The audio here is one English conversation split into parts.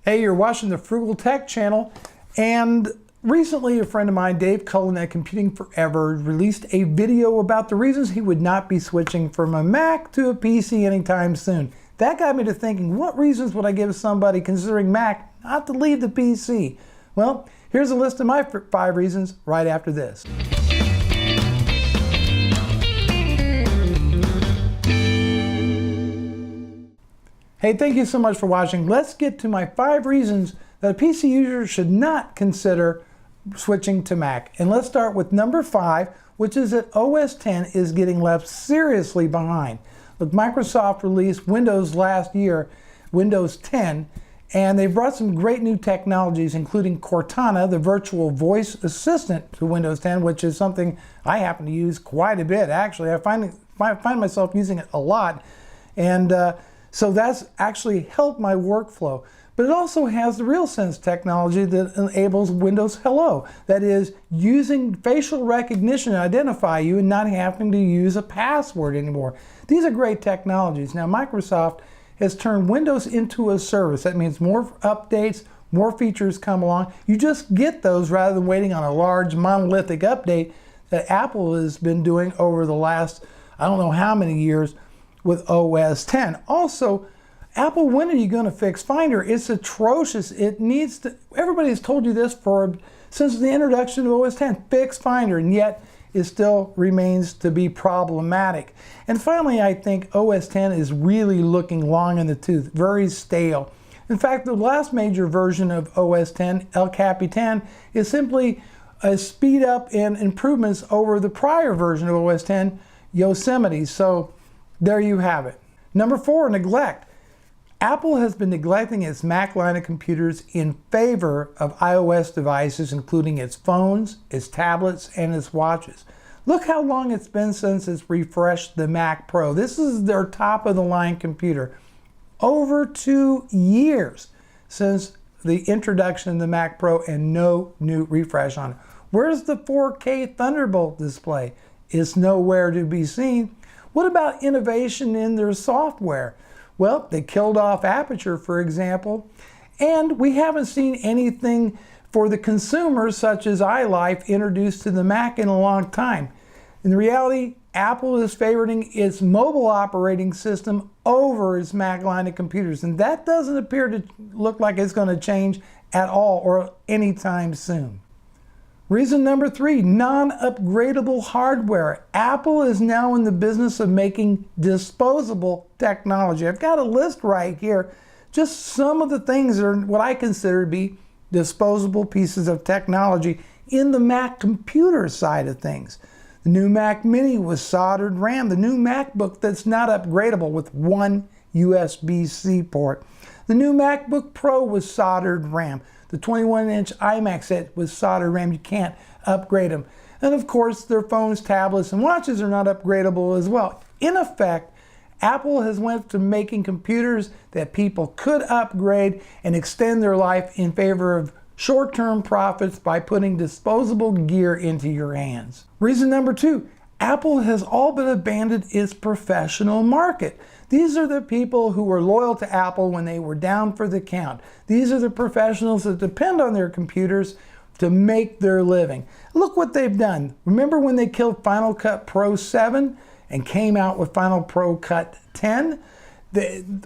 Hey, you're watching the Frugal Tech channel, and recently a friend of mine, Dave Cullen at Computing Forever, released a video about the reasons he would not be switching from a Mac to a PC anytime soon. That got me to thinking, what reasons would I give somebody considering Mac not to leave the PC? Well, here's a list of my 5 reasons right after this. Hey, thank you so much for watching. Let's get to my 5 reasons that a PC user should not consider switching to Mac. And let's start with number 5, which is that OS X is getting left seriously behind. Look, Microsoft released Windows last year, Windows 10, and they brought some great new technologies, including Cortana, the virtual voice assistant to Windows 10, which is something I happen to use quite a bit. Actually, I find myself using it a lot. And so that's actually helped my workflow. But it also has the RealSense technology that enables Windows Hello. That is, using facial recognition to identify you and not having to use a password anymore. These are great technologies. Now, Microsoft has turned Windows into a service. That means more updates, more features come along. You just get those rather than waiting on a large monolithic update that Apple has been doing over the last, I don't know how many years, with OS X. Also, Apple, when are you going to fix Finder? It's atrocious. It needs to, everybody's told you this since the introduction of OS X, fix Finder, and yet it still remains to be problematic. And finally, I think OS X is really looking long in the tooth, very stale. In fact, the last major version of OS X, El Capitan, is simply a speed up and improvements over the prior version of OS X, Yosemite. So there you have it. Number 4, neglect. Apple has been neglecting its Mac line of computers in favor of iOS devices, including its phones, its tablets, and its watches. Look how long it's been since it's refreshed the Mac Pro. This is their top-of-the-line computer. Over 2 years since the introduction of the Mac Pro and no new refresh on it. Where's the 4K Thunderbolt display? It's nowhere to be seen. What about innovation in their software? Well, they killed off Aperture, for example, and we haven't seen anything for the consumer such as iLife introduced to the Mac in a long time. In reality, Apple is favoriting its mobile operating system over its Mac line of computers, and that doesn't appear to look like it's going to change at all or anytime soon. Reason number 3, non-upgradable hardware. Apple is now in the business of making disposable technology. I've got a list right here, just some of the things that are what I consider to be disposable pieces of technology in the Mac computer side of things. The new Mac Mini with soldered RAM, the new MacBook that's not upgradable with one USB-C port, the new MacBook Pro with soldered RAM, the 21-inch iMac set with soldered RAM, you can't upgrade them. And of course, their phones, tablets, and watches are not upgradable as well. In effect, Apple has went to making computers that people could upgrade and extend their life in favor of short-term profits by putting disposable gear into your hands. Reason number 2, Apple has all but abandoned its professional market. These are the people who were loyal to Apple when they were down for the count. These are the professionals that depend on their computers to make their living. Look what they've done. Remember when they killed Final Cut Pro 7 and came out with Final Pro Cut 10?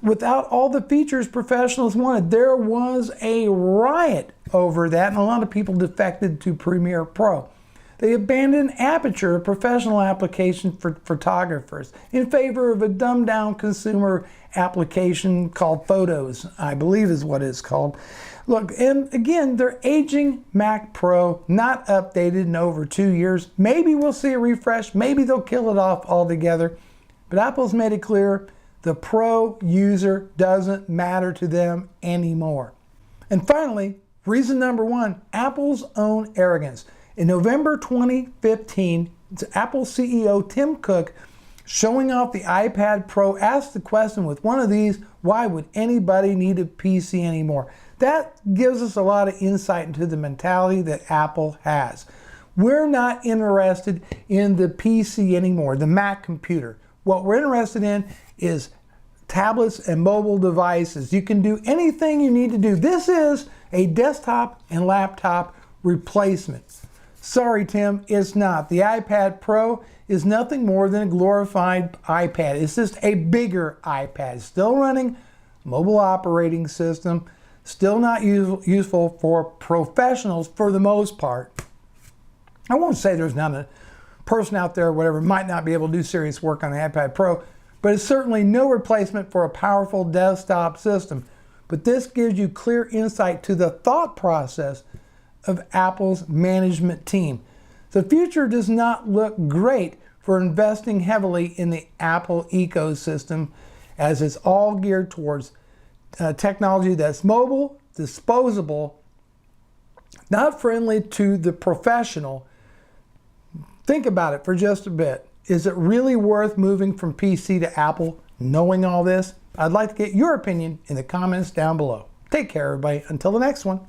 Without all the features professionals wanted, there was a riot over that, and a lot of people defected to Premiere Pro. They abandoned Aperture, a professional application for photographers, in favor of a dumbed-down consumer application called Photos, I believe is what it's called. Look, and again, they're aging Mac Pro, not updated in over 2 years. Maybe we'll see a refresh, maybe they'll kill it off altogether, but Apple's made it clear the Pro user doesn't matter to them anymore. And finally, reason number 1, Apple's own arrogance. In November 2015, Apple CEO Tim Cook, showing off the iPad Pro, asked the question with one of these, why would anybody need a PC anymore? That gives us a lot of insight into the mentality that Apple has. We're not interested in the PC anymore, the Mac computer. What we're interested in is tablets and mobile devices. You can do anything you need to do. This is a desktop and laptop replacement. Sorry, Tim, it's not. The iPad Pro is nothing more than a glorified iPad. It's just a bigger iPad. It's still running mobile operating system, still not useful for professionals for the most part. I won't say there's not a person out there or whatever might not be able to do serious work on the iPad Pro, but it's certainly no replacement for a powerful desktop system. But this gives you clear insight to the thought process of Apple's management team. The future does not look great for investing heavily in the Apple ecosystem, as it's all geared towards technology that's mobile, disposable, not friendly to the professional. Think about it for just a bit. Is it really worth moving from PC to Apple knowing all this? I'd like to get your opinion in the comments down below. Take care, everybody. Until the next one.